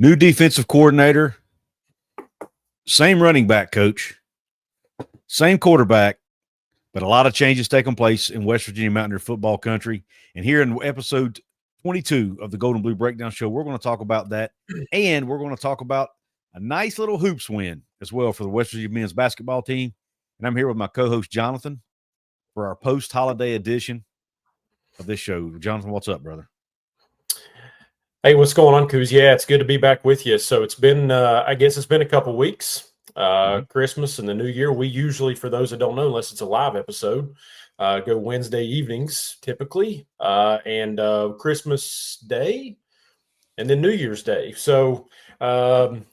New defensive coordinator, same running back coach, same quarterback, but a lot of changes taking place in West Virginia Mountaineer football country. And here in episode 22 of the Golden Blue Breakdown Show, we're going to talk about that. And we're going to talk about a nice little hoops win as well for the West Virginia men's basketball team. And I'm here with my co-host, Jonathan, for our post-holiday edition of this show. Jonathan, what's up, brother? Hey, what's going on, Couz? Yeah, it's good to be back with you. So it's been, I guess it's been a couple weeks, Christmas and the New Year. We usually, for those that don't know, unless it's a live episode, go Wednesday evenings typically, and Christmas Day, and then New Year's Day. So kind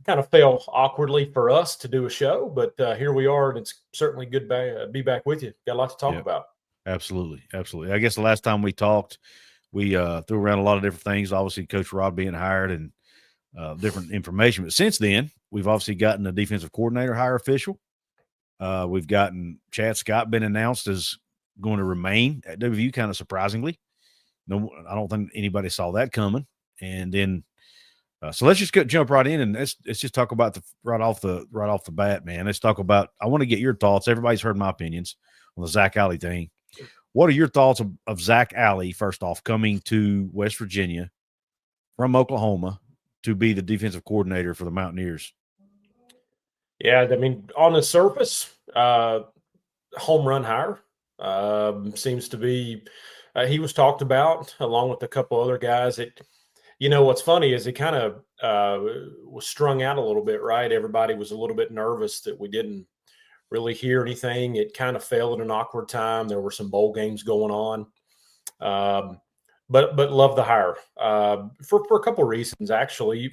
of fell awkwardly for us to do a show, but here we are, and it's certainly good to be back with you. Got a lot to talk about. Absolutely. I guess the last time we talked, we threw around a lot of different things, obviously Coach Rod being hired and different information. But since then, we've obviously gotten a defensive coordinator hire official. We've gotten Chad Scott been announced as going to remain at WVU, kind of surprisingly. No, I don't think anybody saw that coming. And then, so let's just jump right in and let's just talk about right off the bat, man. Let's talk about. I want to get your thoughts. Everybody's heard my opinions on the Zac Alley thing. What are your thoughts of Zac Alley, first off, coming to West Virginia from Oklahoma to be the defensive coordinator for the Mountaineers? Yeah, I mean, on the surface, home run hire seems to be he was talked about along with a couple other guys. What's funny is it kind of was strung out a little bit, right? Everybody was a little bit nervous that we didn't really hear anything. It kind of fell at an awkward time. There were some bowl games going on, but love the hire for a couple of reasons. Actually,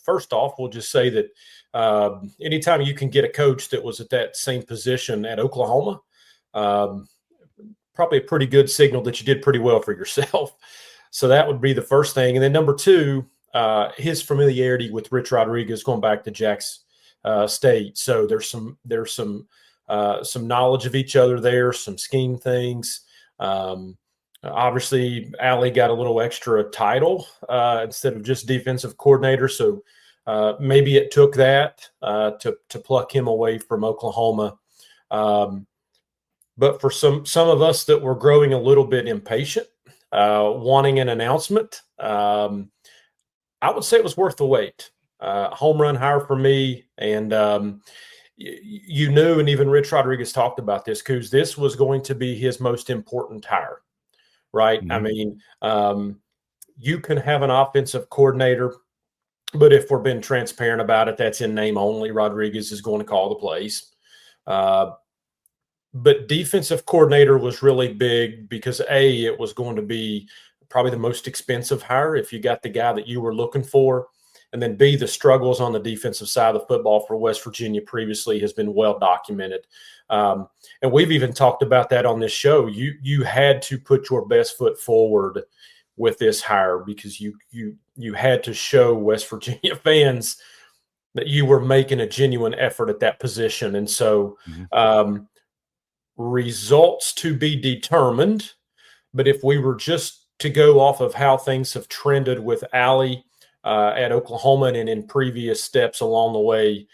first off, we'll just say that anytime you can get a coach that was at that same position at Oklahoma, probably a pretty good signal that you did pretty well for yourself. So that would be the first thing. And then number two, his familiarity with Rich Rodriguez going back to Jack's State. So there's some knowledge of each other there, some scheme things. Obviously, Alley got a little extra title instead of just defensive coordinator. So maybe it took that to pluck him away from Oklahoma. But for some of us that were growing a little bit impatient, wanting an announcement, I would say it was worth the wait. Home run hire for me. And you knew, and even Rich Rodriguez talked about this, Couz, this was going to be his most important hire, right? Mm-hmm. I mean, you can have an offensive coordinator, but if we're being transparent about it, that's in name only. Rodriguez is going to call the plays. But defensive coordinator was really big because, A, it was going to be probably the most expensive hire if you got the guy that you were looking for. And then B, the struggles on the defensive side of the football for West Virginia previously has been well documented. And we've even talked about that on this show. You had to put your best foot forward with this hire because you had to show West Virginia fans that you were making a genuine effort at that position. And so results to be determined. But if we were just to go off of how things have trended with Alley at Oklahoma and in previous steps along the way,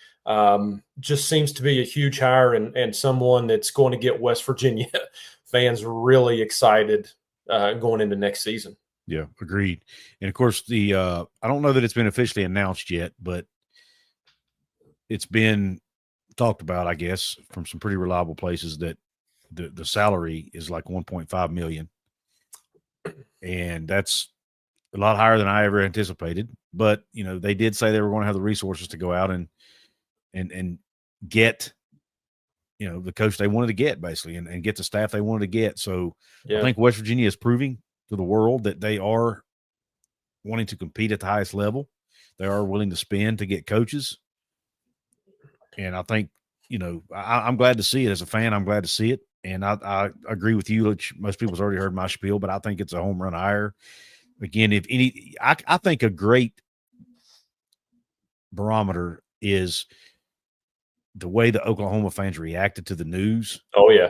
just seems to be a huge hire and someone that's going to get West Virginia fans really excited going into next season. Yeah, agreed. And of course, I don't know that it's been officially announced yet, but it's been talked about, I guess, from some pretty reliable places that the salary is like $1.5 million. And that's a lot higher than I ever anticipated. But, they did say they were going to have the resources to go out and get, the coach they wanted to get, basically, and get the staff they wanted to get. So I think West Virginia is proving to the world that they are wanting to compete at the highest level. They are willing to spend to get coaches. And I think, I'm glad to see it. As a fan, I'm glad to see it. And I agree with you. Most people's already heard my spiel, but I think it's a home run hire. Again, I think a great barometer is the way the Oklahoma fans reacted to the news. Oh yeah.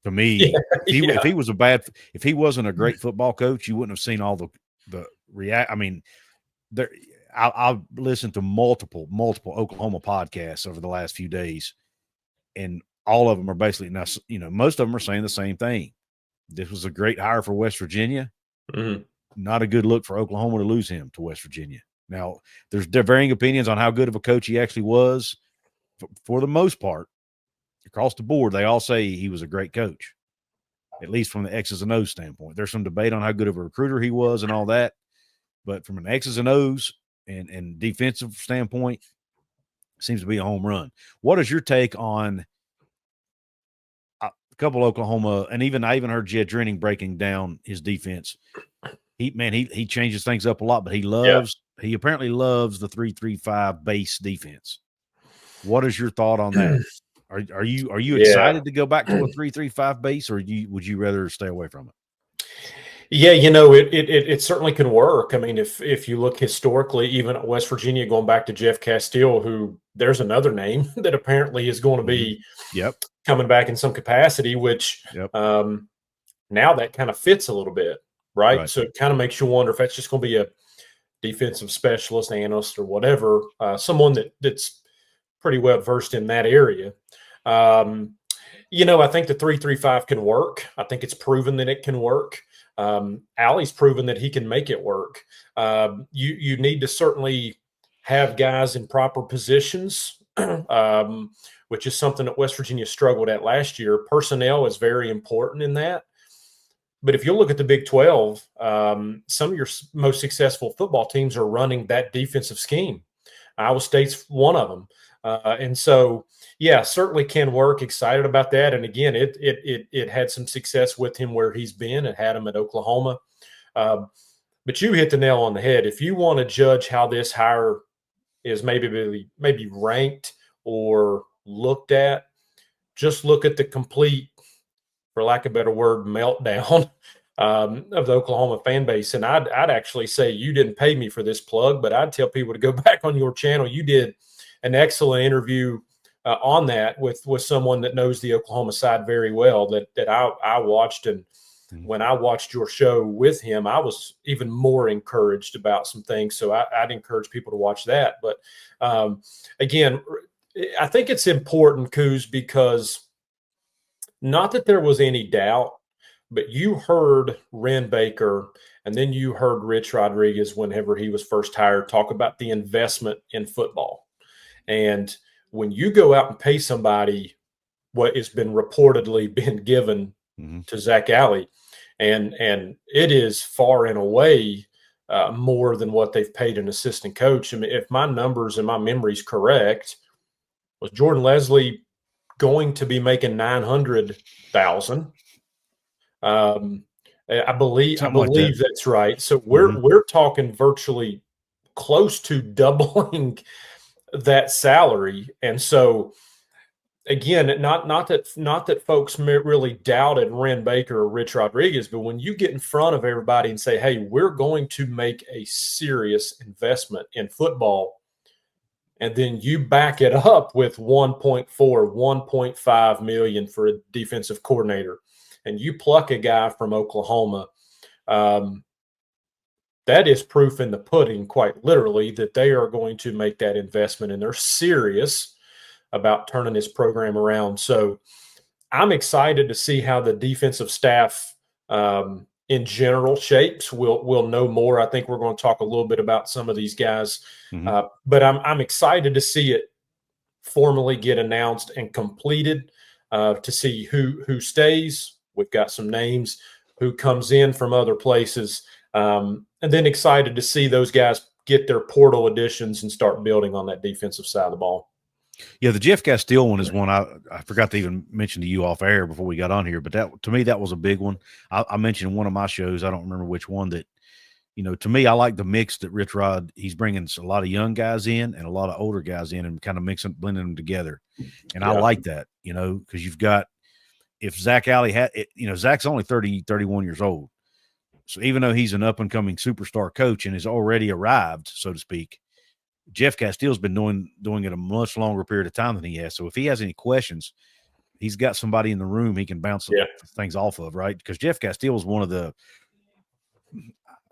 To me, if he wasn't a great football coach, you wouldn't have seen all the react. I mean, I've listened to multiple Oklahoma podcasts over the last few days, and all of them are basically now, most of them are saying the same thing. This was a great hire for West Virginia. Mm-hmm. Not a good look for Oklahoma to lose him to West Virginia. Now, there's varying opinions on how good of a coach he actually was. For the most part, across the board, they all say he was a great coach, at least from the X's and O's standpoint. There's some debate on how good of a recruiter he was and all that, but from an X's and O's and defensive standpoint, seems to be a home run. What is your take on a couple Oklahoma, and I even heard Jed Drenning breaking down his defense. He changes things up a lot, but he apparently loves the 3-3-5 base defense. What is your thought on that? Are you excited to go back to a 3-3-5 base, or would you rather stay away from it? Yeah, it certainly can work. I mean, if you look historically, even at West Virginia, going back to Jeff Castile, who there's another name that apparently is going to be coming back in some capacity, which now that kind of fits a little bit, right? So it kind of makes you wonder if that's just going to be a defensive specialist, analyst, or whatever, someone that's pretty well versed in that area. I think the 3-3-5 can work. I think it's proven that it can work. Alley's proven that he can make it work. You need to certainly have guys in proper positions, which is something that West Virginia struggled at last year. Personnel is very important in that. But if you look at the Big 12, some of your most successful football teams are running that defensive scheme. Iowa State's one of them. And so, yeah, certainly can work. Excited about that. And again, it had some success with him where he's been. It had him at Oklahoma. But you hit the nail on the head. If you want to judge how this hire is maybe ranked or looked at, just look at the complete, for lack of a better word, meltdown of the Oklahoma fan base. And I'd actually say, you didn't pay me for this plug, but I'd tell people to go back on your channel. You did an excellent interview on that with someone that knows the Oklahoma side very well that I watched. And when I watched your show with him, I was even more encouraged about some things. So I'd encourage people to watch that. But again, I think it's important, Couz, because not that there was any doubt, but you heard Ren Baker and then you heard Rich Rodriguez, whenever he was first hired, talk about the investment in football. And when you go out and pay somebody what has been reportedly been given to Zac Alley, and it is far and away more than what they've paid an assistant coach. I mean, if my numbers and my memory's correct, was Jordan Leslie going to be making $900,000? I believe that's right. So we're talking virtually close to doubling that salary. And so again, not that folks really doubted Ren Baker or Rich Rodriguez, but when you get in front of everybody and say, hey, we're going to make a serious investment in football, and then you back it up with 1.4, 1.5 million for a defensive coordinator, and you pluck a guy from Oklahoma, that is proof in the pudding, quite literally, that they are going to make that investment, and they're serious about turning this program around. So I'm excited to see how the defensive staff in general shapes. We'll know more. I think we're going to talk a little bit about some of these guys, but I'm excited to see it formally get announced and completed, to see who stays. We've got some names, who comes in from other places, and then excited to see those guys get their portal additions and start building on that defensive side of the ball. Yeah, the Jeff Castile one is one I forgot to even mention to you off air before we got on here, but that, to me, that was a big one. I mentioned in one of my shows, I don't remember which one, that, to me, I like the mix that Rich Rod, he's bringing a lot of young guys in and a lot of older guys in and kind of blending them together. And I like that, because you've got, if Zac Alley had, Zac's only 30, 31 years old. So even though he's an up-and-coming superstar coach and has already arrived, so to speak, Jeff Castile's been doing it a much longer period of time than he has. So if he has any questions, he's got somebody in the room he can bounce things off of, right? Because Jeff Castile is one of the,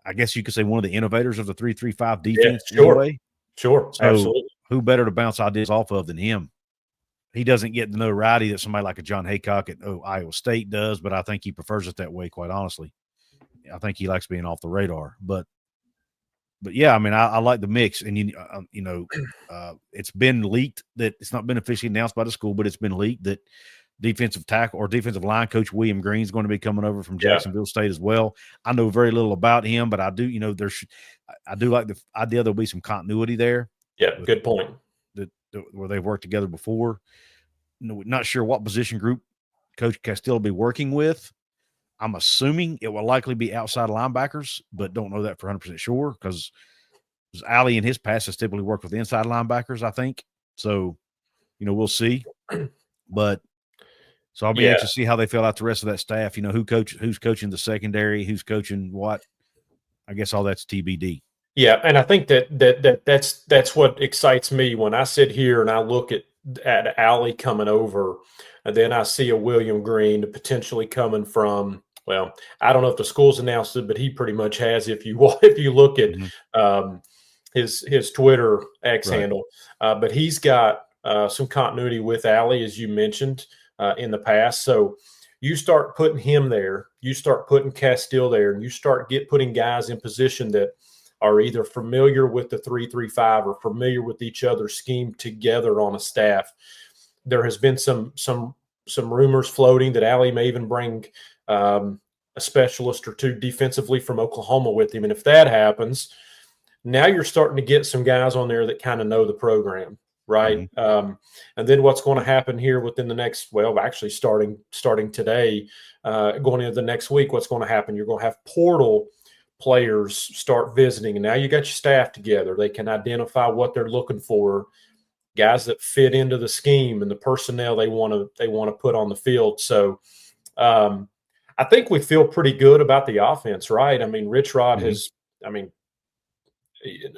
I guess you could say one of the innovators of the 3-3-5 Yeah, defense in a sure. way. Sure. So Absolutely. who better to bounce ideas off of than him? He doesn't get the notoriety that somebody like a John Haycock at Iowa State does, but I think he prefers it that way, quite honestly. I think he likes being off the radar. But yeah, I mean, I like the mix. And, it's been leaked that it's not been officially announced by the school, but it's been leaked that defensive tackle or defensive line coach William Green is going to be coming over from Jacksonville State as well. I know very little about him, but I do, I do like the idea there'll be some continuity there. Yeah, good point. Where they've worked together before. Not sure what position group Coach Castile will be working with. I'm assuming it will likely be outside linebackers, but don't know that for 100% sure because Alley in his past has typically worked with inside linebackers, I think. So, we'll see. But so I'll be anxious to see how they fill out the rest of that staff. Who's coaching the secondary, who's coaching what. I guess all that's TBD. Yeah, and I think that's what excites me when I sit here and I look at Alley coming over, and then I see a William Green potentially coming from. Well, I don't know if the school's announced it, but he pretty much has. If you look at his Twitter X handle, but he's got some continuity with Alley, as you mentioned in the past. So you start putting him there, you start putting Castile there, and you start putting guys in position that are either familiar with the 3-3-5 or familiar with each other's scheme together on a staff. There has been some rumors floating that Alley may even bring a specialist or two defensively from Oklahoma with him. And if that happens, now you're starting to get some guys on there that kind of know the program, right? Mm-hmm. And then what's going to happen here within the next, actually starting today, going into the next week, what's going to happen? You're going to have portal players start visiting, and now you got your staff together. They can identify what they're looking for, guys that fit into the scheme and the personnel they want to put on the field. So I think we feel pretty good about the offense, right? I mean, Rich Rod has,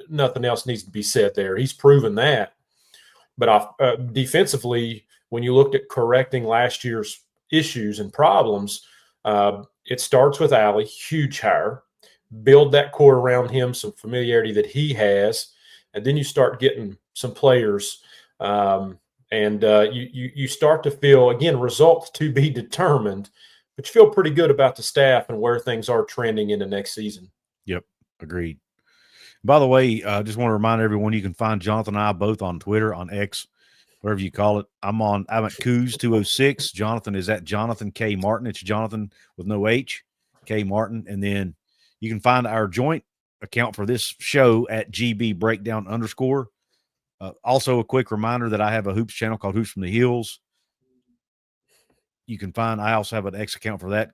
nothing else needs to be said there. He's proven that. But defensively, when you looked at correcting last year's issues and problems, it starts with Alley, huge hire. Build that core around him, some familiarity that he has, and then you start getting some players, and you start to feel, again, results to be determined, but you feel pretty good about the staff and where things are trending in the next season. Yep, agreed. By the way, I just want to remind everyone you can find Jonathan and I both on Twitter, on X, whatever you call it. I'm at Couz 206. Jonathan is at Jonathan K. Martin. It's Jonathan with no H, K. Martin, and then you can find our joint account for this show at GB Breakdown _. Also, a quick reminder that I have a hoops channel called Hoops from the Hills. You can find, I also have an X account for that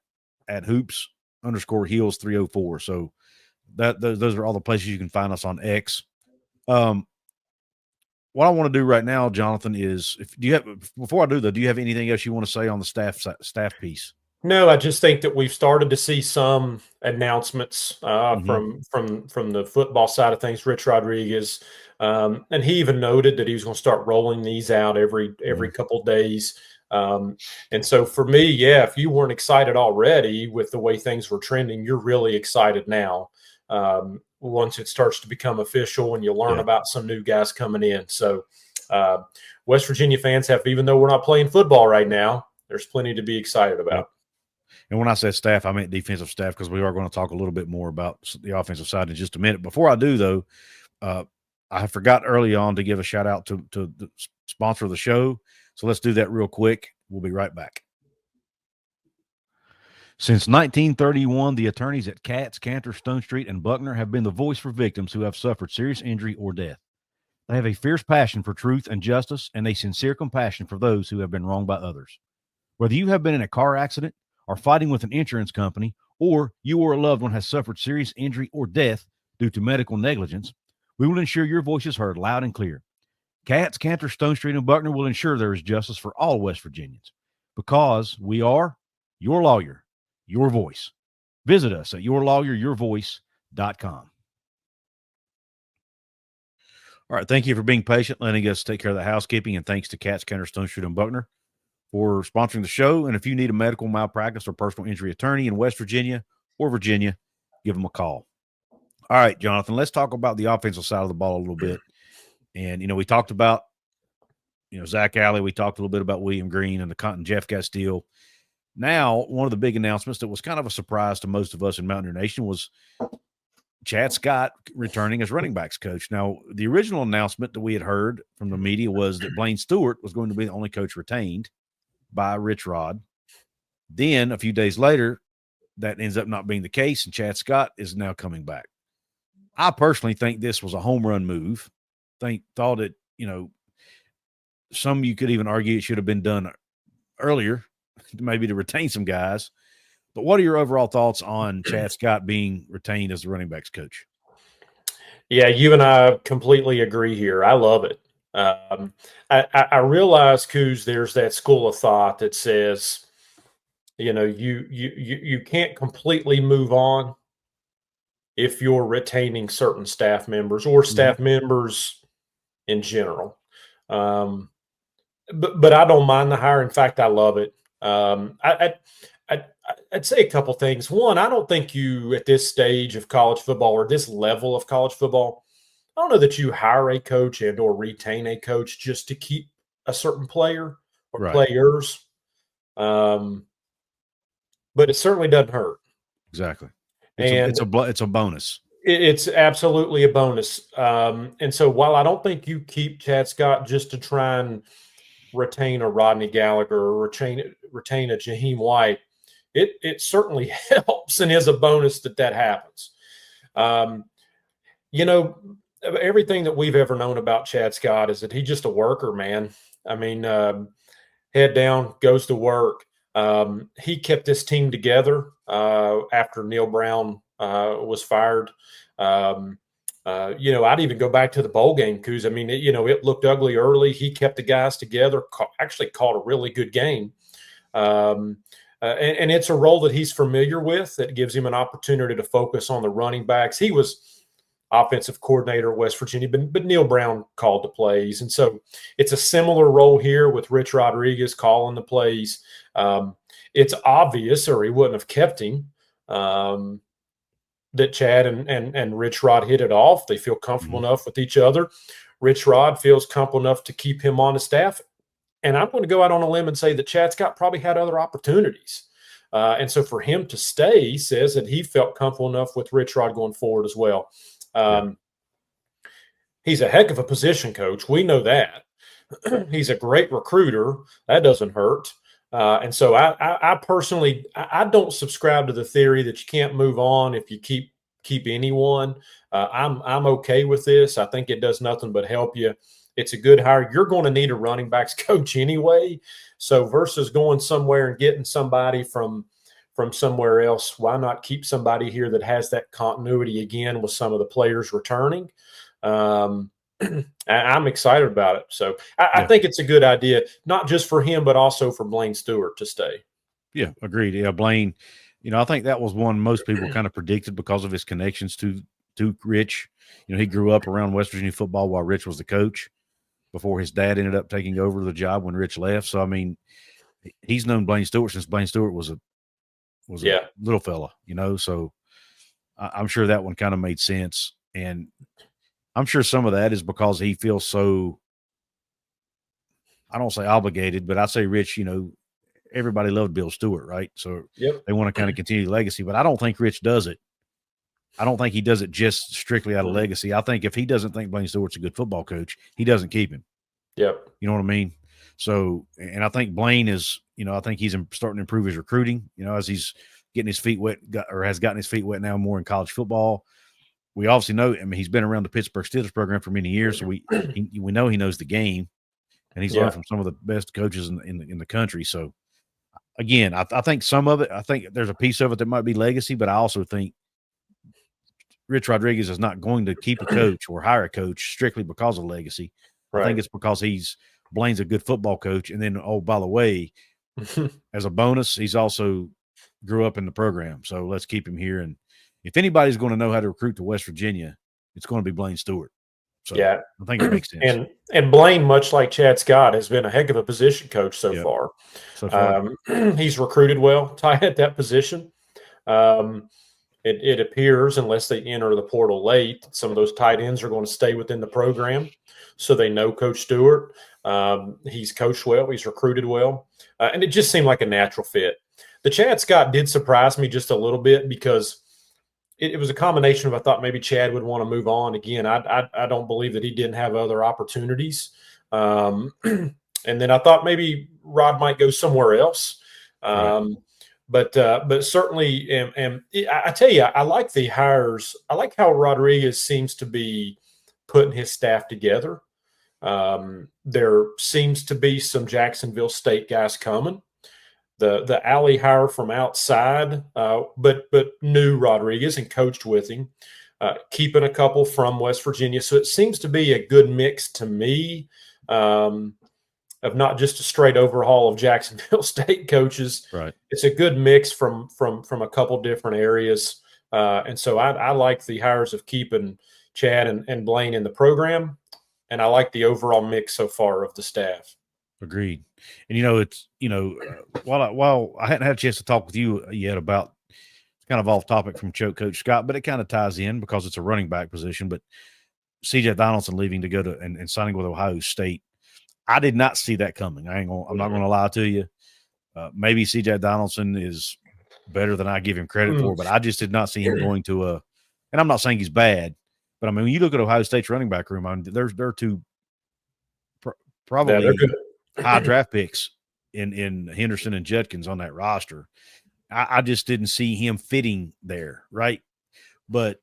at Hoops _Hills 304. So those are all the places you can find us on X. What I want to do right now, Jonathan, is before I do though, do you have anything else you want to say on the staff piece? No, I just think that we've started to see some announcements from the football side of things. Rich Rodriguez, and he even noted that he was going to start rolling these out every couple of days. And so for me, if you weren't excited already with the way things were trending, you're really excited now. Once it starts to become official and you learn about some new guys coming in. So West Virginia fans even though we're not playing football right now, there's plenty to be excited about. And when I said staff, I meant defensive staff, because we are going to talk a little bit more about the offensive side in just a minute. Before I do, though, I forgot early on to give a shout out to the sponsor of the show. So let's do that real quick. We'll be right back. Since 1931, the attorneys at Katz, Cantor, Stone Street, and Buckner have been the voice for victims who have suffered serious injury or death. They have a fierce passion for truth and justice and a sincere compassion for those who have been wronged by others. Whether you have been in a car accident, are fighting with an insurance company, or you or a loved one has suffered serious injury or death due to medical negligence, we will ensure your voice is heard loud and clear. Katz, Cantor, Stone Street, and Buckner will ensure there is justice for all West Virginians, because we are your lawyer, your voice. Visit us at yourlawyeryourvoice.com. All right, thank you for being patient, letting us take care of the housekeeping, and thanks to Katz, Cantor, Stone Street, and Buckner for sponsoring the show. And if you need a medical malpractice or personal injury attorney in West Virginia or Virginia, give them a call. All right, Jonathan, let's talk about the offensive side of the ball a little bit. And, we talked about, Zac Alley. We talked a little bit about William Green and the Cotton Jeff Castile. Now, one of the big announcements that was kind of a surprise to most of us in Mountaineer Nation was Chad Scott returning as running backs coach. Now, the original announcement that we had heard from the media was that Blaine Stewart was going to be the only coach retained by Rich Rod. Then, a few days later, that ends up not being the case, and Chad Scott is now coming back. I personally think this was a home run move. Thought it, some you could even argue it should have been done earlier, maybe to retain some guys. But what are your overall thoughts on Chad Scott being retained as the running backs coach? Yeah, you and I completely agree here. I love it. I realize, Couz, there's that school of thought that says, you can't completely move on if you're retaining certain staff members or staff members in general. But I don't mind the hire. In fact, I love it. I'd say a couple things. One, I don't think you, at this stage of college football or this level of college football, I don't know that you hire a coach and or retain a coach just to keep a certain player or players. But it certainly doesn't hurt. Exactly. It's a bonus. It's absolutely a bonus. And so while I don't think you keep Chad Scott just to try and retain a Rodney Gallagher or retain a Jaheim White, it certainly helps and is a bonus that happens. Everything that we've ever known about Chad Scott is that he's just a worker, man. I mean, head down, goes to work. He kept this team together after Neil Brown was fired. I'd even go back to the bowl game, Couz. I mean, it looked ugly early. He kept the guys together, actually called a really good game. And it's a role that he's familiar with that gives him an opportunity to focus on the running backs. He was offensive coordinator at West Virginia, but Neil Brown called the plays. And so it's a similar role here with Rich Rodriguez calling the plays. It's obvious, or he wouldn't have kept him, that Chad and Rich Rod hit it off. They feel comfortable enough with each other. Rich Rod feels comfortable enough to keep him on the staff. And I'm going to go out on a limb and say that Chad Scott probably had other opportunities. And so for him to stay says that he felt comfortable enough with Rich Rod going forward as well. He's a heck of a position coach. We know that. He's a great recruiter. That doesn't hurt. And so I personally, I don't subscribe to the theory that you can't move on if you keep anyone. I'm okay with this. I think it does nothing but help you. It's a good hire. You're going to need a running backs coach anyway. So versus going somewhere and getting somebody from somewhere else, why not keep somebody here that has that continuity again with some of the players returning? I'm excited about it. So I think it's a good idea, not just for him, but also for Blaine Stewart to stay. Yeah, agreed. Yeah, Blaine, I think that was one most people kind of predicted because of his connections to Rich. He grew up around West Virginia football while Rich was the coach before his dad ended up taking over the job when Rich left. So, I mean, he's known Blaine Stewart since Blaine Stewart was a little fella, so I'm sure that one kind of made sense. And I'm sure some of that is because he feels so, I don't say obligated, but I say Rich, everybody loved Bill Stewart, right? So they want to kind of continue the legacy, but I don't think Rich does it. I don't think he does it just strictly out of legacy. I think if he doesn't think Blaine Stewart's a good football coach, he doesn't keep him. Yep. You know what I mean? So, and I think Blaine is, I think he's starting to improve his recruiting, as he's getting his feet wet has gotten his feet wet now more in college football. We obviously know, he's been around the Pittsburgh Steelers program for many years. So we know he knows the game, and he's learned from some of the best coaches in the country. So again, I think some of it, I think there's a piece of it that might be legacy, but I also think Rich Rodriguez is not going to keep a coach or hire a coach strictly because of legacy. Right. I think it's because Blaine's a good football coach. And then, oh, by the way, as a bonus, he's also grew up in the program. So let's keep him here. And if anybody's going to know how to recruit to West Virginia, it's going to be Blaine Stewart. So I think it makes sense. And Blaine, much like Chad Scott, has been a heck of a position coach so far. He's recruited well at that position. it appears, unless they enter the portal late, some of those tight ends are going to stay within the program. So they know Coach Stewart. He's coached well. He's recruited well. And it just seemed like a natural fit. The Chad Scott did surprise me just a little bit because it was a combination of, I thought maybe Chad would want to move on. Again, I don't believe that he didn't have other opportunities. And then I thought maybe Rod might go somewhere else. Right. But certainly, and I tell you, I like the hires. I like how Rodriguez seems to be putting his staff together. There seems to be some Jacksonville State guys coming. The Alley hire from outside, but knew Rodriguez and coached with him, keeping a couple from West Virginia. So it seems to be a good mix to me. Of not just a straight overhaul of Jacksonville State coaches. Right. It's a good mix from a couple different areas. And so I like the hires of keeping Chad and Blaine in the program. And I like the overall mix so far of the staff. Agreed. And, it's, while I hadn't had a chance to talk with you yet about, it's kind of off topic from Coach Scott, but it kind of ties in because it's a running back position. But CJ Donaldson leaving to go to and signing with Ohio State, I did not see that coming. I'm not going to lie to you. Maybe C.J. Donaldson is better than I give him credit for, but I just did not see him going to and I'm not saying he's bad, but I mean, when you look at Ohio State's running back room, I mean, they're two probably high draft picks in Henderson and Judkins on that roster. I just didn't see him fitting there, right? But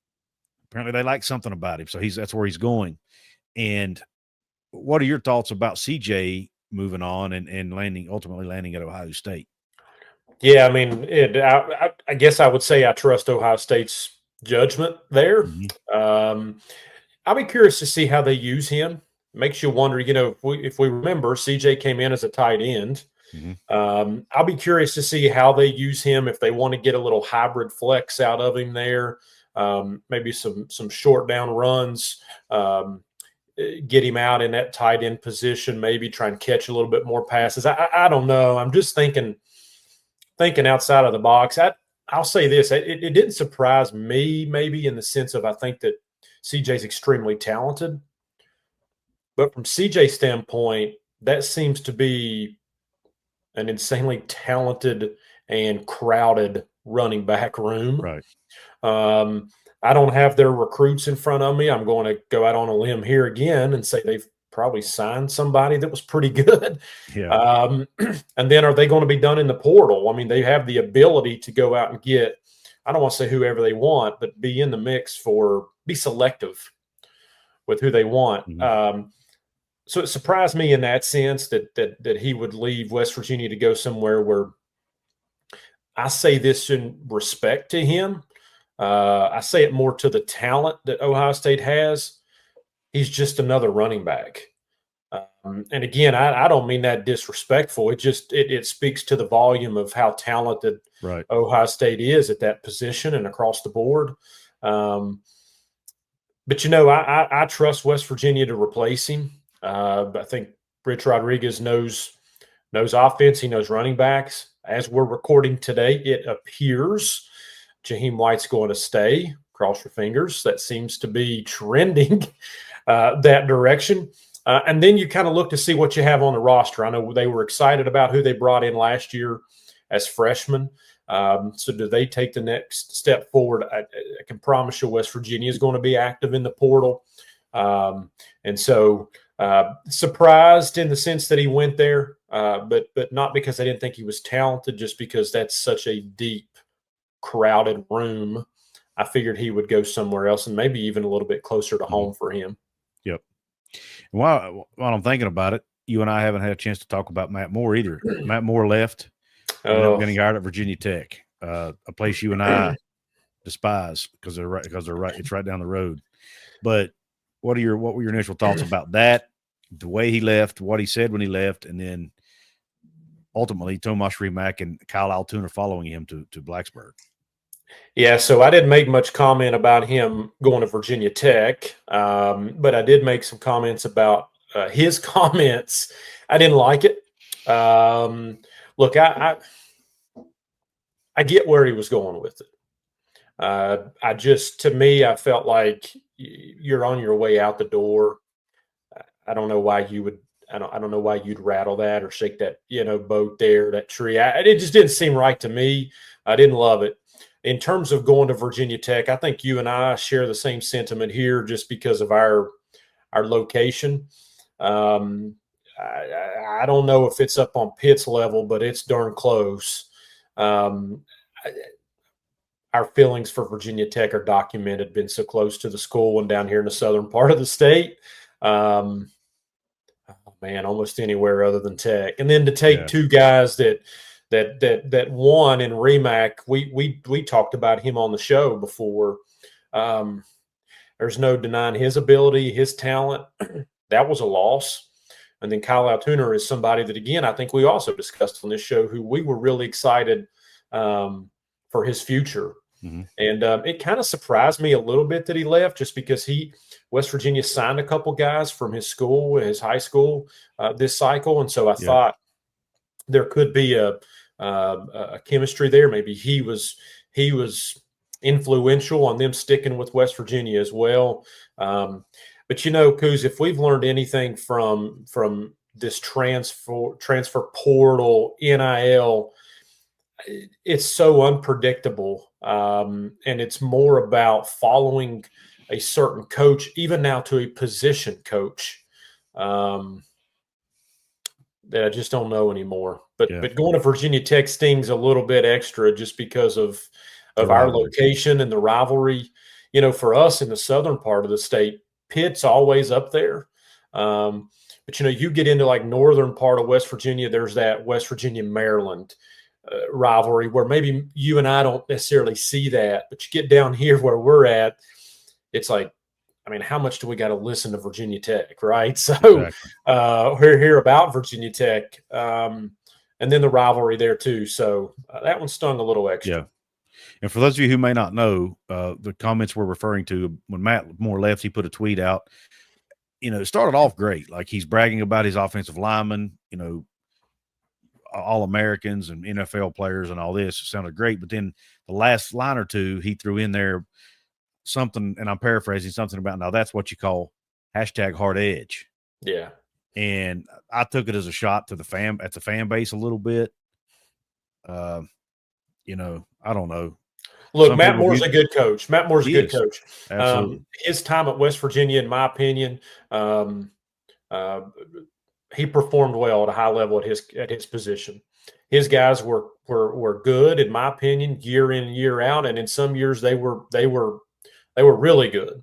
apparently they like something about him, so that's where he's going. And what are your thoughts about CJ moving on and ultimately landing at Ohio State? Yeah, I mean, I guess I would say I trust Ohio State's judgment there. Mm-hmm. I'll be curious to see how they use him. Makes you wonder, if we remember, CJ came in as a tight end. Mm-hmm. I'll be curious to see how they use him, if they want to get a little hybrid flex out of him there, maybe some short down runs. Get him out in that tight end position, maybe try and catch a little bit more passes. I don't know. I'm just thinking outside of the box. I'll say this. It didn't surprise me, maybe in the sense of I think that CJ's extremely talented. But from CJ's standpoint, that seems to be an insanely talented and crowded running back room. Right. I don't have their recruits in front of me. I'm going to go out on a limb here again and say they've probably signed somebody that was pretty good. Yeah. And then are they going to be done in the portal? I mean, they have the ability to go out and get, I don't want to say whoever they want, but be in the mix be selective with who they want. Mm-hmm. So it surprised me in that sense that he would leave West Virginia to go somewhere where, I say this in respect to him. I say it more to the talent that Ohio State has. He's just another running back. And again, I don't mean that disrespectful. It speaks to the volume of how talented Ohio State is at that position and across the board. But I trust West Virginia to replace him. I think Rich Rodriguez knows offense. He knows running backs. As we're recording today, it appears Jaheim White's going to stay. Cross your fingers. That seems to be trending that direction. And then you kind of look to see what you have on the roster. I know they were excited about who they brought in last year as freshmen. So do they take the next step forward? I can promise you West Virginia is going to be active in the portal. And so surprised in the sense that he went there, but not because I didn't think he was talented, just because that's such a deep, crowded room. I figured he would go somewhere else and maybe even a little bit closer to home for him. Yep. And while I'm thinking about it, you and I haven't had a chance to talk about Matt Moore either. Matt Moore left. Ended up getting hired at Virginia Tech, a place you and I despise because they're right. It's right down the road. But what were your initial thoughts about that? The way he left, what he said when he left, and then ultimately Tomas Rimac and Kyle Altoona following him to Blacksburg. Yeah, so I didn't make much comment about him going to Virginia Tech, but I did make some comments about his comments. I didn't like it. Look, I get where he was going with it. To me, I felt like you're on your way out the door. I don't know why you would. I don't know why you'd rattle that or shake that boat there, that tree. It just didn't seem right to me. I didn't love it. In terms of going to Virginia Tech, I think you and I share the same sentiment here, just because of our location. I don't know if it's up on Pitt's level, but it's darn close. Um, our feelings for Virginia Tech are documented, been so close to the school and down here in the southern part of the state. Oh man, almost anywhere other than Tech. And then to take two guys that won in REMAC, we talked about him on the show before. There's no denying his ability, his talent. That was a loss. And then Kyle Altuner is somebody that, again, I think we also discussed on this show, who we were really excited for his future. Mm-hmm. And it kind of surprised me a little bit that he left, just because West Virginia signed a couple guys from his school, his high school, this cycle. And so I thought there could be a chemistry there. Maybe he was influential on them sticking with West Virginia as well. But Couz, if we've learned anything from this transfer portal, NIL, it's so unpredictable, and it's more about following a certain coach, even now to a position coach, that I just don't know anymore. But going to Virginia Tech stings a little bit extra, just because of our location and the rivalry. For us in the southern part of the state, Pitt's always up there. But you get into like northern part of West Virginia, there's that West Virginia Maryland rivalry, where maybe you and I don't necessarily see that, but you get down here where we're at, it's like, I mean, how much do we got to listen to Virginia Tech, right? So we're here about Virginia Tech, and then the rivalry there too. So that one stung a little extra. Yeah. And for those of you who may not know, the comments we're referring to, when Matt Moore left, he put a tweet out. It started off great. Like, he's bragging about his offensive linemen, All-Americans and NFL players and all this. It sounded great. But then the last line or two, he threw in there something, and I'm paraphrasing, something about, now that's what you call #hard edge. Yeah. And I took it as a shot to the fan base a little bit. I don't know. Look, Matt Moore's a good coach. Coach. Absolutely. His time at West Virginia, in my opinion, he performed well at a high level at his position. His guys were good, in my opinion, year in and year out, and in some years they were really good.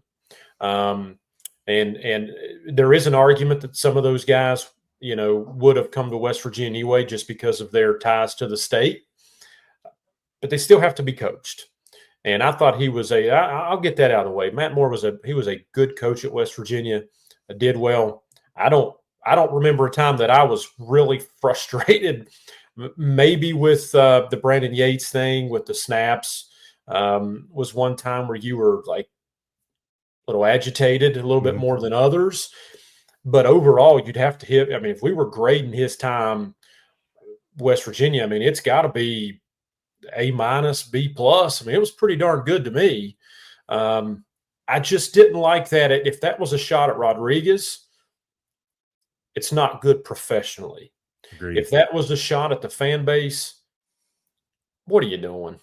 And there is an argument that some of those guys, would have come to West Virginia anyway, just because of their ties to the state. But they still have to be coached. And I thought he was I'll get that out of the way. Matt Moore was a good coach at West Virginia. Did well. I don't remember a time that I was really frustrated. Maybe with the Brandon Yates thing with the snaps, was one time where you were like a little agitated, a little bit more than others. But overall, you'd have to hit. I mean, if we were grading his time, West Virginia, I mean, it's got to be A-, B+. I mean, it was pretty darn good to me. I just didn't like that. If that was a shot at Rodriguez, it's not good professionally. Agreed. If that was a shot at the fan base, what are you doing?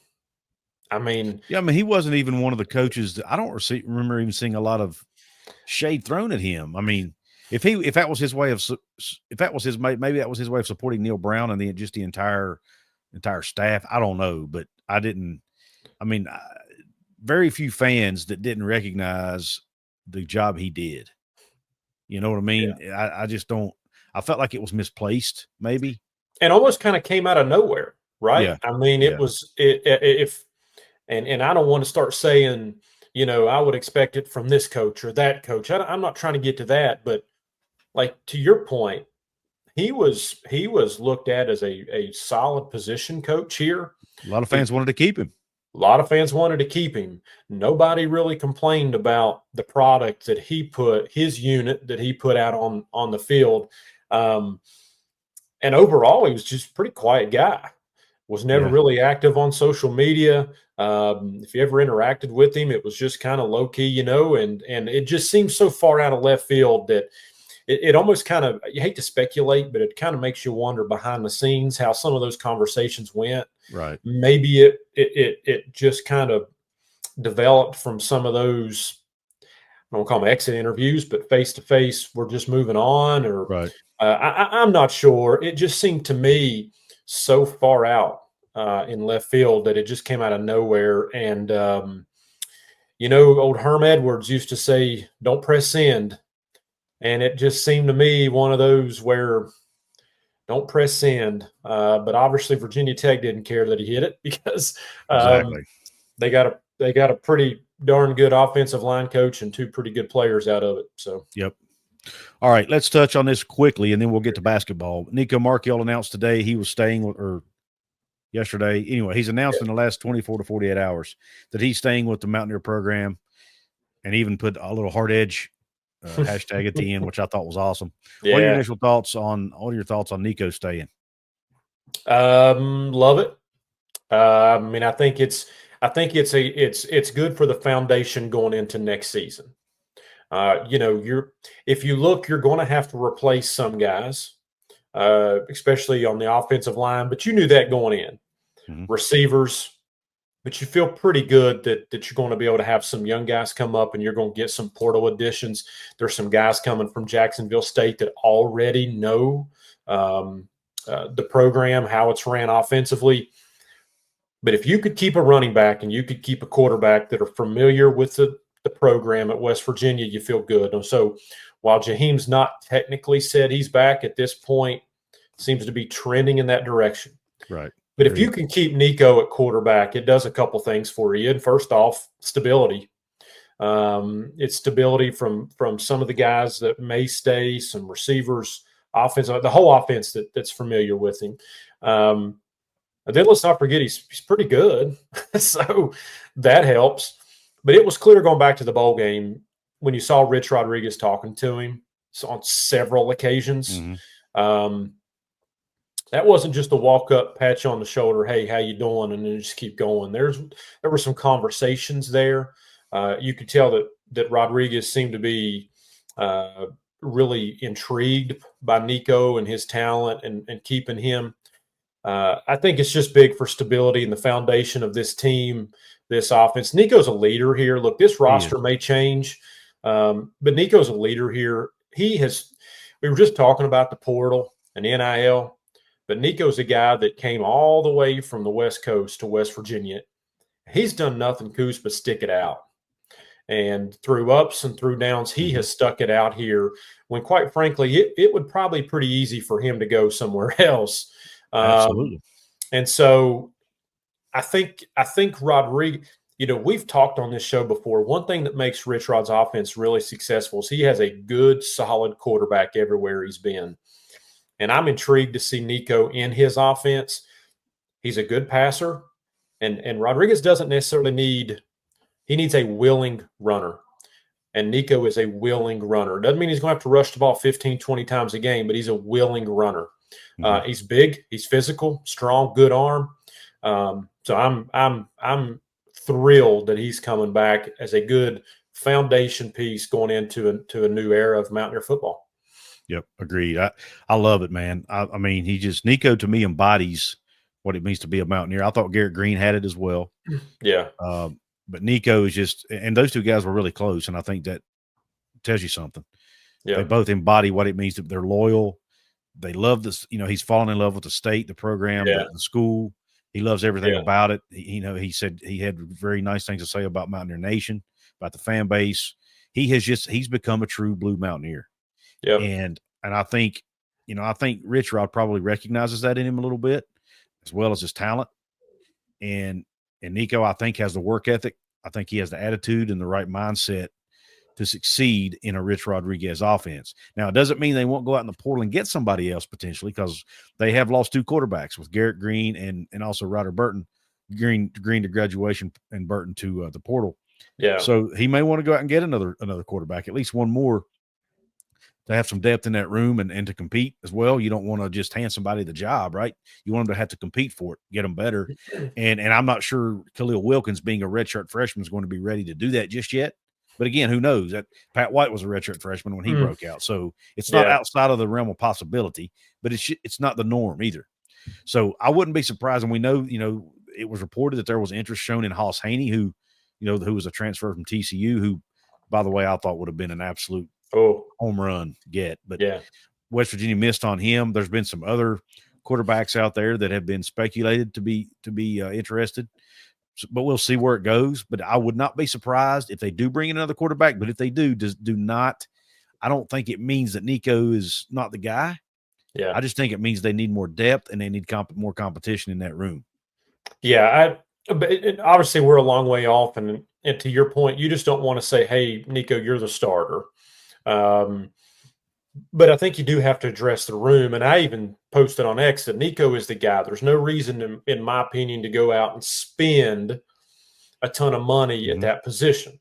I mean, he wasn't even one of the coaches that, I don't remember even seeing a lot of shade thrown at him. I mean, if that was his way of, maybe that was his way of supporting Neil Brown and the entire staff. I don't know, but very few fans that didn't recognize the job he did. You know what I mean? Yeah. I just don't. I felt like it was misplaced, maybe, and almost kind of came out of nowhere, right? Yeah. I mean, it was and I don't want to start saying, I would expect it from this coach or that coach. I'm not trying to get to that, but like, to your point, he was looked at as a solid position coach here. A lot of fans wanted to keep him. Nobody really complained about the product that his unit that he put out on the field. And overall, he was just a pretty quiet guy. was never really active on social media. If you ever interacted with him, it was just kind of low key, and it just seems so far out of left field that it almost kind of, you hate to speculate, but it kind of makes you wonder behind the scenes how some of those conversations went. Right. Maybe it just kind of developed from some of those, I don't call them exit interviews, but face to face, we're just moving on, or Right. I'm not sure. It just seemed to me so far out in left field that it just came out of nowhere. And old Herm Edwards used to say, "Don't press send," and it just seemed to me one of those where don't press send. But obviously Virginia Tech didn't care that he hit it because Exactly. they got a pretty darn good offensive line coach and two pretty good players out of it. So, yep. All right, let's touch on this quickly, and then we'll get to basketball. Nicco Marchiol announced today he was staying or yesterday. Anyway, he's announced in the last 24 to 48 hours that he's staying with the Mountaineer program, and even put a little hard edge hashtag at the end, which I thought was awesome. yeah. What are your initial thoughts on Nicco staying? Love it. I mean, I think it's good for the foundation going into next season. If you look, you're going to have to replace some guys, especially on the offensive line, but you knew that going in. Receivers, but you feel pretty good that you're going to be able to have some young guys come up, and you're going to get some portal additions. There's some guys coming from Jacksonville State that already know the program, how it's ran offensively. But if you could keep a running back and you could keep a quarterback that are familiar with the program at West Virginia, you feel good. And so while Jaheim's not technically said he's back at this point, seems to be trending in that direction. Right. But if you can keep Nicco at quarterback, it does a couple things for you. And first off, stability. It's stability from some of the guys that may stay, some receivers, offense, the whole offense that's familiar with him. And then let's not forget he's pretty good. So that helps. But it was clear going back to the bowl game when you saw Rich Rodriguez talking to him on several occasions. That wasn't just a walk-up, patch on the shoulder, hey, how you doing, and then just keep going. There were some conversations there. You could tell that Rodriguez seemed to be really intrigued by Nicco and his talent and keeping him. I think it's just big for stability and the foundation of this team, this offense. Nicco's a leader here. Look, this roster may change, but Nicco's a leader here. We were just talking about the portal and NIL. But Nicco's a guy that came all the way from the West Coast to West Virginia. He's done nothing, Couz, but stick it out. And through ups and through downs, he has stuck it out here when, quite frankly, it would probably be pretty easy for him to go somewhere else. Absolutely. And so I think Rodriguez, we've talked on this show before. One thing that makes Rich Rod's offense really successful is he has a good, solid quarterback everywhere he's been. And I'm intrigued to see Nicco in his offense. He's a good passer, and Rodriguez doesn't necessarily needs a willing runner. And Nicco is a willing runner. Doesn't mean he's going to have to rush the ball 15, 20 times a game, but he's a willing runner. He's big, he's physical, strong, good arm. So I'm thrilled that he's coming back as a good foundation piece going into a new era of Mountaineer football. Yep, agreed. I love it, man. I mean, Nicco to me embodies what it means to be a Mountaineer. I thought Garrett Green had it as well. Yeah. But Nicco is just, and those two guys were really close, and I think that tells you something. Yeah. They both embody what it means to, they're loyal. They love this, he's fallen in love with the state, the program, the school. He loves everything about it. He said he had very nice things to say about Mountaineer Nation, about the fan base. He's become a true blue Mountaineer. Yeah. And I think, I think Rich Rod probably recognizes that in him a little bit, as well as his talent. And Nicco, I think, has the work ethic. I think he has the attitude and the right mindset to succeed in a Rich Rodriguez offense. Now, it doesn't mean they won't go out in the portal and get somebody else potentially, because they have lost two quarterbacks with Garrett Green and also Ryder Burton, Green to graduation and Burton to the portal. Yeah. So he may want to go out and get another quarterback, at least one more. to have some depth in that room and to compete as well. You don't want to just hand somebody the job, right? You want them to have to compete for it, get them better. And I'm not sure Khalil Wilkins, being a redshirt freshman, is going to be ready to do that just yet. But again, who knows? That Pat White was a redshirt freshman when he broke out, so it's not outside of the realm of possibility. But it's not the norm either. So I wouldn't be surprised. And we know, it was reported that there was interest shown in Hoss Haney, who was a transfer from TCU, who, by the way, I thought would have been an absolute home run get. But West Virginia missed on him. There's been some other quarterbacks out there that have been speculated to be interested. So, but we'll see where it goes. But I would not be surprised if they do bring in another quarterback. But if they do not. I don't think it means that Nicco is not the guy. Yeah, I just think it means they need more depth and they need more competition in that room. Yeah, but obviously we're a long way off, and to your point, you just don't want to say, "Hey, Nicco, you're the starter." But I think you do have to address the room. And I even posted on X that Nicco is the guy. There's no reason, in my opinion, to go out and spend a ton of money at that position.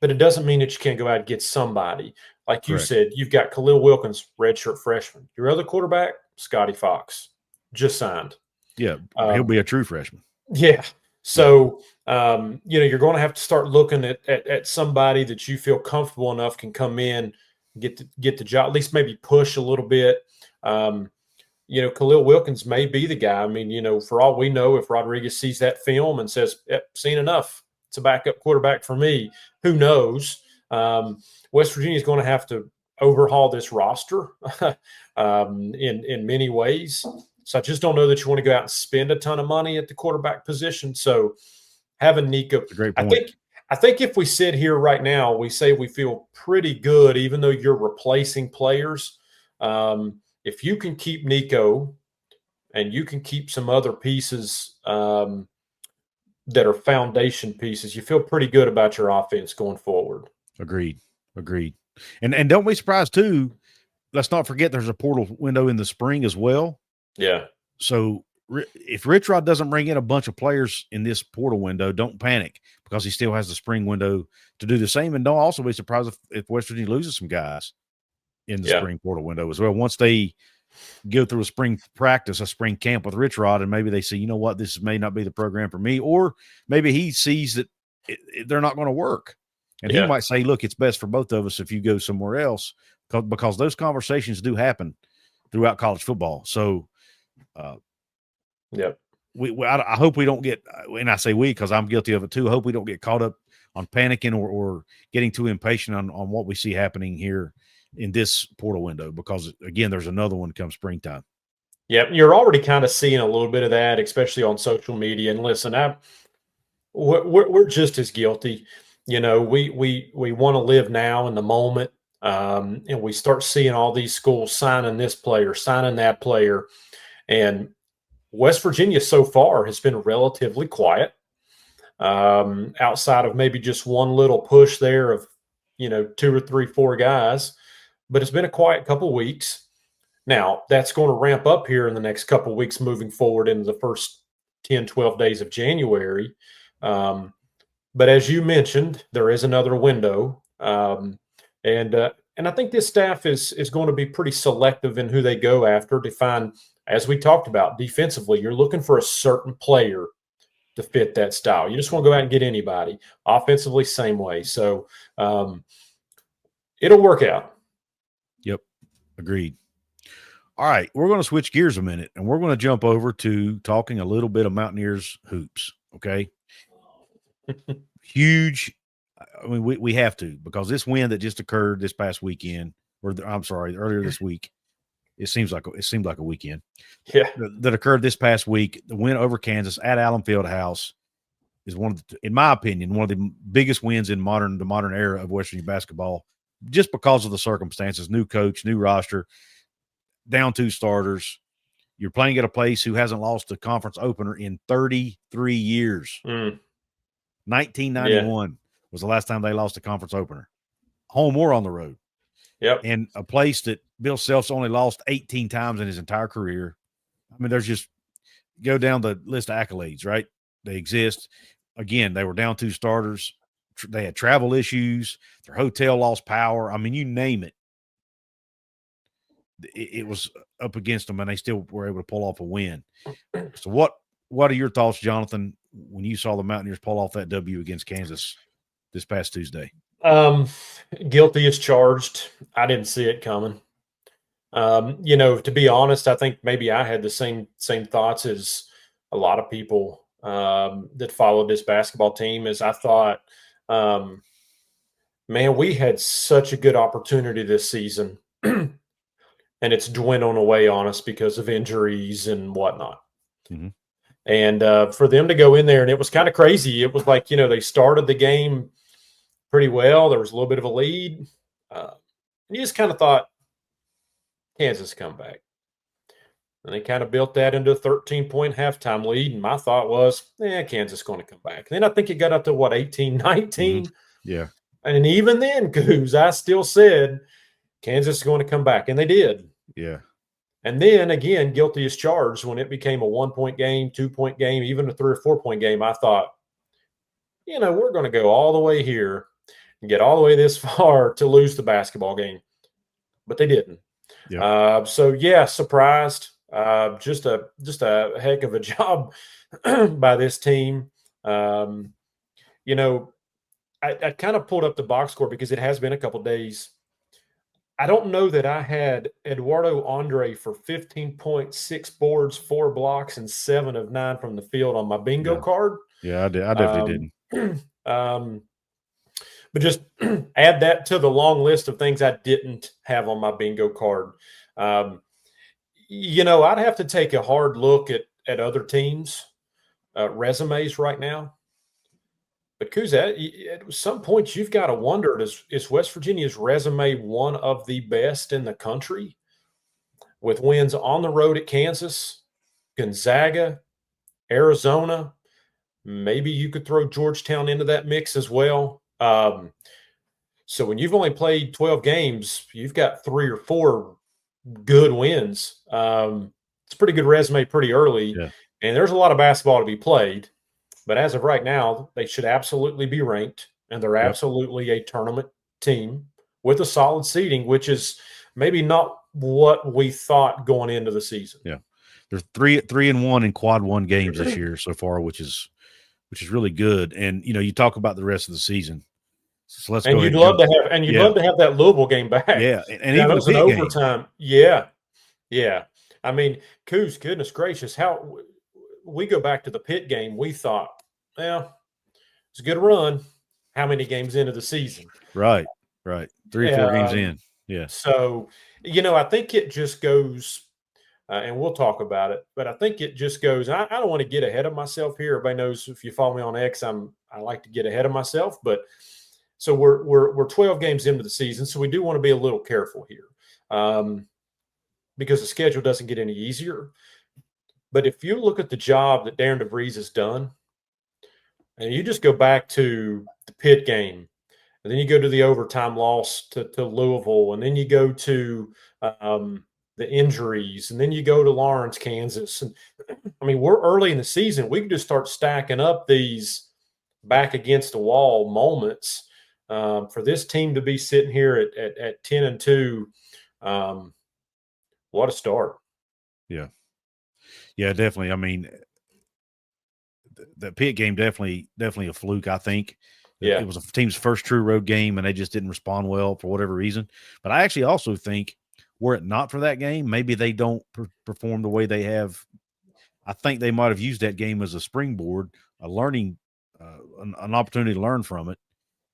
But it doesn't mean that you can't go out and get somebody. Like you said, you've got Khalil Wilkins, redshirt freshman. Your other quarterback, Scotty Fox, just signed. Yeah, he'll be a true freshman. Yeah. So, you're going to have to start looking at somebody that you feel comfortable enough can come in, get the job, at least maybe push a little bit. Khalil Wilkins may be the guy. I mean, for all we know, if Rodriguez sees that film and says, "Yep, seen enough, it's a backup quarterback for me," who knows? West Virginia is going to have to overhaul this roster in many ways. So I just don't know that you want to go out and spend a ton of money at the quarterback position. So having Nicco, that's a great point. I think if we sit here right now, we say we feel pretty good, even though you're replacing players. If you can keep Nicco and you can keep some other pieces that are foundation pieces, you feel pretty good about your offense going forward. Agreed. And don't be surprised too. Let's not forget there's a portal window in the spring as well. Yeah. So if Rich Rod doesn't bring in a bunch of players in this portal window, don't panic, because he still has the spring window to do the same. And don't also be surprised if West Virginia loses some guys in the spring portal window as well. Once they go through a spring practice, a spring camp with Rich Rod, and maybe they say, you know what, this may not be the program for me, or maybe he sees that they're not going to work. And he might say, look, it's best for both of us if you go somewhere else, because those conversations do happen throughout college football. So, I hope we don't get, and I say we because I'm guilty of it too, I hope we don't get caught up on panicking or getting too impatient on what we see happening here in this portal window, because, again, there's another one come springtime. Yeah, you're already kind of seeing a little bit of that, especially on social media. And listen, we're just as guilty. We want to live now in the moment, and we start seeing all these schools signing this player, signing that player, and West Virginia so far has been relatively quiet, outside of maybe just one little push there of 2 or 3, 4 guys, but it's been a quiet couple weeks. Now that's going to ramp up here in the next couple weeks moving forward into the first 10, 12 days of January. But as you mentioned, there is another window. And I think this staff is going to be pretty selective in who they go after to find, as we talked about, defensively, you're looking for a certain player to fit that style. You just want to go out and get anybody. Offensively, same way. So it'll work out. Yep. Agreed. All right. We're going to switch gears a minute, and we're going to jump over to talking a little bit of Mountaineers hoops. Okay. Huge. I mean, we have to, because this win that just occurred this past weekend, earlier this week, it seemed like a weekend. Yeah. That occurred this past week. The win over Kansas at Allen Fieldhouse is in my opinion, one of the biggest wins in the modern era of West Virginia basketball, just because of the circumstances. New coach, new roster, down 2 starters. You're playing at a place who hasn't lost a conference opener in 33 years. 1991 was the last time they lost a conference opener, home or on the road. Yep. And a place that Bill Self's only lost 18 times in his entire career. I mean, there's just go down the list of accolades, right? They exist. Again, they were down 2 starters. They had travel issues. Their hotel lost power. I mean, you name it. it was up against them, and they still were able to pull off a win. So what are your thoughts, Jonathan, when you saw the Mountaineers pull off that W against Kansas this past Tuesday? Guilty as charged. I didn't see it coming. To be honest, I think maybe I had the same thoughts as a lot of people that followed this basketball team. As I thought, man, we had such a good opportunity this season, and it's dwindling away on us because of injuries and whatnot. Mm-hmm. And for them to go in there, and it was kind of crazy. It was like, they started the game pretty well. There was a little bit of a lead. And you just kind of thought, Kansas come back. And they kind of built that into a 13-point halftime lead. And my thought was, Kansas is going to come back. And then I think it got up to, 18-19? Mm-hmm. Yeah. And even then, Couz, I still said Kansas is going to come back. And they did. Yeah. And then, again, guilty as charged. When it became a 1-point game, 2-point game, even a 3 or 4-point game, I thought, we're going to go all the way here and get all the way this far to lose the basketball game. But they didn't. Yeah. Surprised. Just a heck of a job by this team. I kind of pulled up the box score because it has been a couple days. I don't know that I had Eduardo Andre for 15 points, 6 boards, 4 blocks, and 7 of 9 from the field on my bingo card. Yeah, I did. I definitely didn't. But just add that to the long list of things I didn't have on my bingo card. I'd have to take a hard look at other teams' resumes right now. But Couz, at some point, you've got to wonder, is West Virginia's resume one of the best in the country, with wins on the road at Kansas, Gonzaga, Arizona? Maybe you could throw Georgetown into that mix as well. So when you've only played 12 games, you've got 3 or 4 good wins. It's a pretty good resume pretty early. Yeah. And there's a lot of basketball to be played. But as of right now, they should absolutely be ranked, and they're absolutely a tournament team with a solid seeding, which is maybe not what we thought going into the season. Yeah. They're 3-1 in quad 1 games this year so far, which is really good. And you talk about the rest of the season. So let's go. And you'd love to have that Louisville game back. Yeah, and even it was an overtime. Overtime. Yeah. I mean, Couz, goodness gracious, how we go back to the Pitt game. We thought, it's a good run. How many games into the season? Right. 3 or 4 games in. Yeah. So, I think it just goes. And we'll talk about it, but I think it just goes. I don't want to get ahead of myself here. Everybody knows, if you follow me on X, I like to get ahead of myself. But so we're 12 games into the season, so we do want to be a little careful here, because the schedule doesn't get any easier. But if you look at the job that Darren DeVries has done, and you just go back to the Pitt game, and then you go to the overtime loss to Louisville, and then you go to the injuries, and then you go to Lawrence, Kansas. And I mean, we're early in the season. We can just start stacking up these back against the wall moments for this team to be sitting here at 10-2. What a start. Yeah, definitely. I mean, the Pitt game definitely a fluke, I think. Yeah. It was a team's first true road game, and they just didn't respond well for whatever reason. But I actually also think, were it not for that game, maybe they don't perform the way they have. I think they might have used that game as a springboard, a learning, an opportunity to learn from it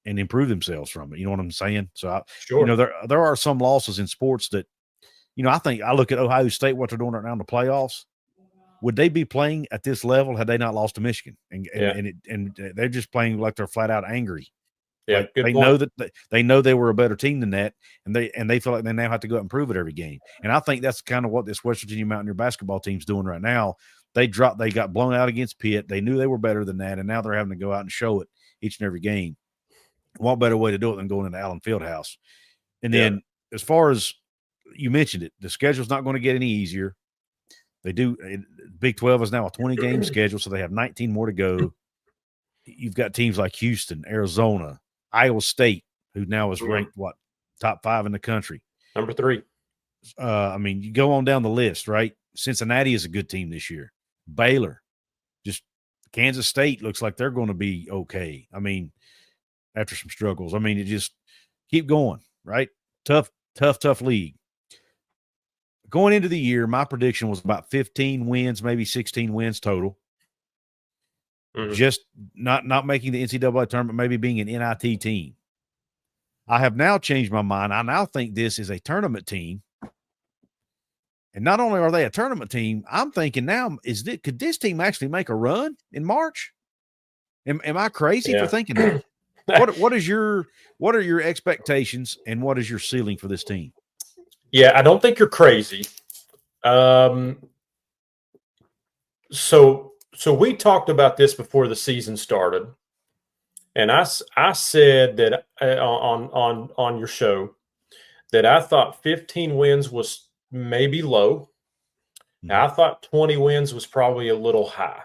and improve themselves from it. You know what I'm saying? So, Sure. There are some losses in sports that, I think I look at Ohio State, what they're doing right now in the playoffs. Would they be playing at this level had they not lost to Michigan? And they're just playing like they're flat out angry. Yeah, like good they point. know that they know they were a better team than that, and they feel like they now have to go out and prove it every game. And I think that's kind of what this West Virginia Mountaineer basketball team's doing right now. They got blown out against Pitt. They knew they were better than that, and now they're having to go out and show it each and every game. What better way to do it than going into Allen Fieldhouse? And then, as far as you mentioned it, the schedule's not going to get any easier. They do. Big 12 is now a 20-game schedule, so they have 19 more to go. You've got teams like Houston, Arizona, Iowa State, who now is ranked, top 5 in the country. Number 3. I mean, you go on down the list, right? Cincinnati is a good team this year. Baylor, just Kansas State looks like they're going to be okay. I mean, after some struggles, I mean, it just keep going, right? Tough league. Going into the year, my prediction was about 15 wins, maybe 16 wins total. Mm-hmm. Just not making the NCAA tournament, maybe being an NIT team. I have now changed my mind. I now think this is a tournament team. And not only are they a tournament team, I'm thinking now, could this team actually make a run in March? Am I crazy for thinking that? What are your expectations and what is your ceiling for this team? Yeah, I don't think you're crazy. So we talked about this before the season started, and I said that on your show that I thought 15 wins was maybe low. Now, I thought 20 wins was probably a little high.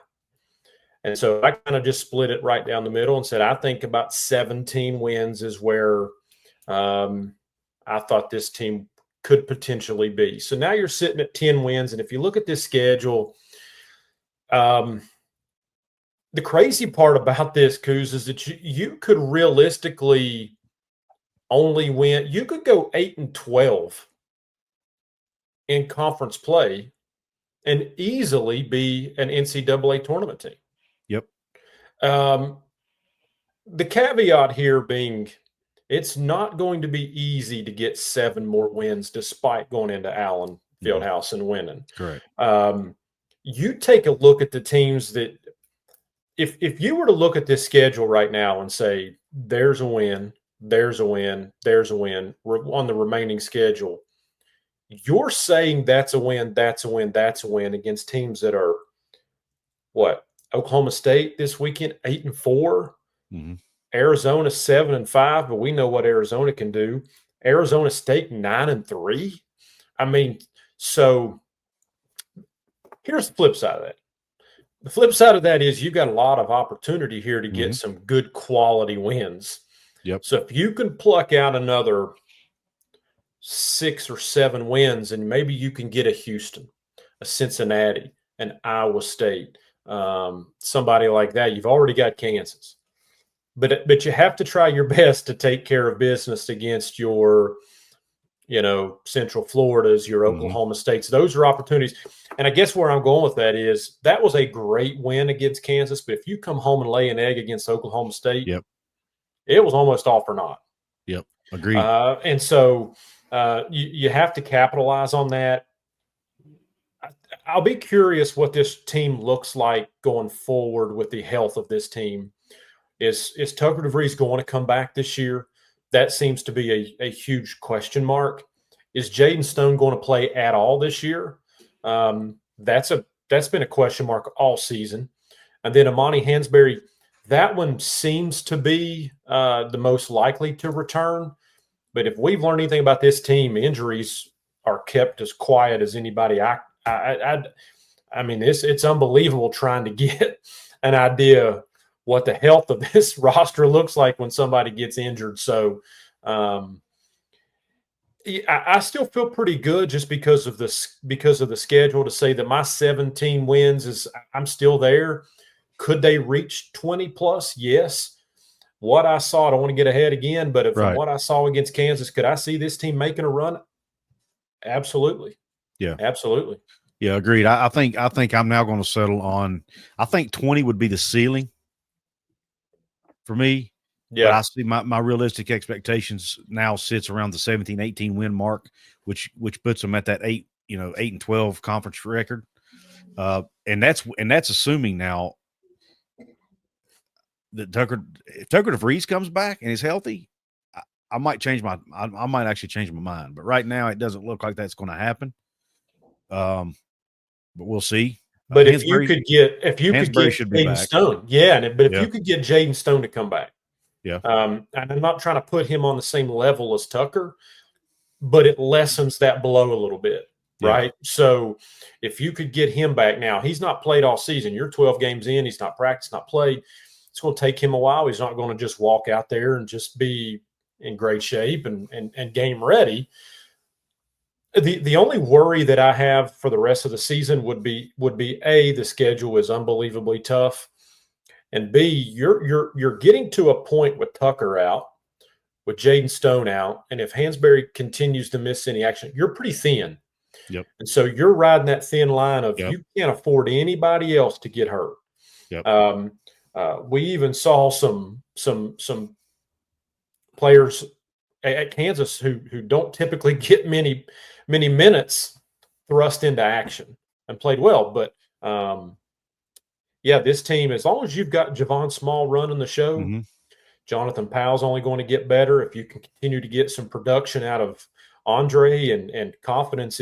And so I kind of just split it right down the middle and said, I think about 17 wins is where I thought this team could potentially be. So now you're sitting at 10 wins. And if you look at this schedule, the crazy part about this, Couz, is that you could realistically only win. You could go 8-12 in conference play and easily be an NCAA tournament team. Yep. The caveat here being it's not going to be easy to get 7 more wins despite going into Allen Fieldhouse and winning. Correct. You take a look at the teams that if you were to look at this schedule right now and say there's a win, there's a win, there's a win on the remaining schedule, you're saying that's a win, that's a win, that's a win against teams that are what? Oklahoma State this weekend, 8-4. Mm-hmm. Arizona 7-5, but we know what Arizona can do. Arizona State 9-3. I mean, so here's the flip side of that. The flip side of that is you've got a lot of opportunity here to get some good quality wins. Yep. So if you can pluck out another 6 or 7 wins, and maybe you can get a Houston, a Cincinnati, an Iowa State, somebody like that. You've already got Kansas. But you have to try your best to take care of business against your, Central Floridas, your Oklahoma States. Those are opportunities. And I guess where I'm going with that is that was a great win against Kansas. But if you come home and lay an egg against Oklahoma State, it was almost all for naught. Yep, agreed. And so you have to capitalize on that. I'll be curious what this team looks like going forward with the health of this team. Is Tucker DeVries going to come back this year? That seems to be a huge question mark. Is Jaden Stone going to play at all this year? That's been a question mark all season. And then Amani Hansberry, that one seems to be the most likely to return. But if we've learned anything about this team, injuries are kept as quiet as anybody. I mean, it's unbelievable trying to get an idea what the health of this roster looks like when somebody gets injured. So I still feel pretty good just because of the schedule to say that my 17 wins is I'm still there. Could they reach 20 plus? Yes. What I saw, I don't want to get ahead again, but from what I saw against Kansas, could I see this team making a run? Absolutely. Yeah. Absolutely. Yeah, agreed. I think I'm now going to settle on I think 20 would be the ceiling for me. Yeah. But I see my realistic expectations now sits around the 17, 18 win mark, which puts them at that 8-12 conference record. And that's assuming now that if Tucker DeVries comes back and is healthy, I might actually change my mind. But right now it doesn't look like that's going to happen. But we'll see. But if you could get Jaden Stone, if you could get Jaden Stone to come back, and I'm not trying to put him on the same level as Tucker, but it lessens that blow a little bit, right? So if you could get him back now, he's not played all season. You're 12 games in, he's not practiced, not played. It's going to take him a while. He's not going to just walk out there and just be in great shape and game ready. The only worry that I have for the rest of the season would be A, the schedule is unbelievably tough, and B, you're getting to a point with Tucker out, with Jaden Stone out, and if Hansberry continues to miss any action, you're pretty thin. Yep. And so you're riding that thin line of Yep. you can't afford anybody else to get hurt. Yep. We even saw some players at Kansas who don't typically get many minutes thrust into action and played well. But yeah, this team, as long as you've got Javon Small running the show, Mm-hmm. Jonathan Powell's only going to get better. If you can continue to get some production out of Andre and confidence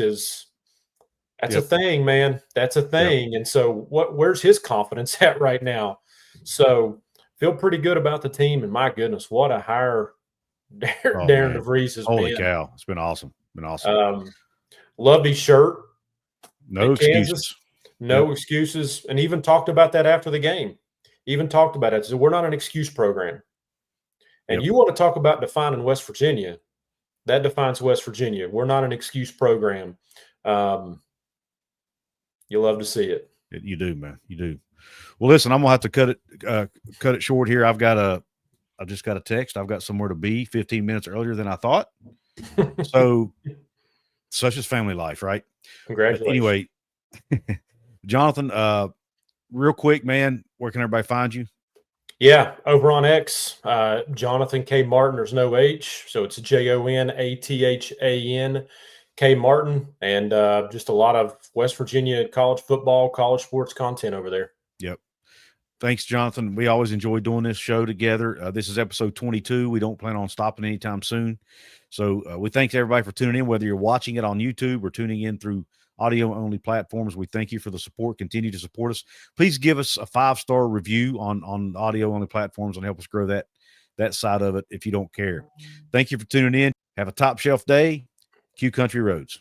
that's a thing, man. That's a thing. And so where's his confidence at right now? So feel pretty good about the team. And my goodness, what a hire Darren DeVries has been. Holy cow. It's been awesome. Loved his shirt. No excuses. No excuses. And even talked about that after the game. Even talked about it. So we're not an excuse program. And you want to talk about defining West Virginia. That defines West Virginia. We're not an excuse program. You love to see it. You do, man. You do. Well, listen, I'm gonna have to cut it short here. I just got a text. I've got somewhere to be 15 minutes earlier than I thought. So such is family life, right? Congratulations. But anyway, Jonathan, real quick, man, where can everybody find you? Yeah, over on X, Jonathan K. Martin. There's no H, so it's JONATHAN K. Martin, and just a lot of West Virginia college football, college sports content over there. Yep. Thanks, Jonathan. We always enjoy doing this show together. This is episode 22. We don't plan on stopping anytime soon. So we thank everybody for tuning in, whether you're watching it on YouTube or tuning in through audio-only platforms. We thank you for the support. Continue to support us. Please give us a 5-star review on audio-only platforms and help us grow that side of it if you don't care. Thank you for tuning in. Have a top shelf day. Q Country Roads.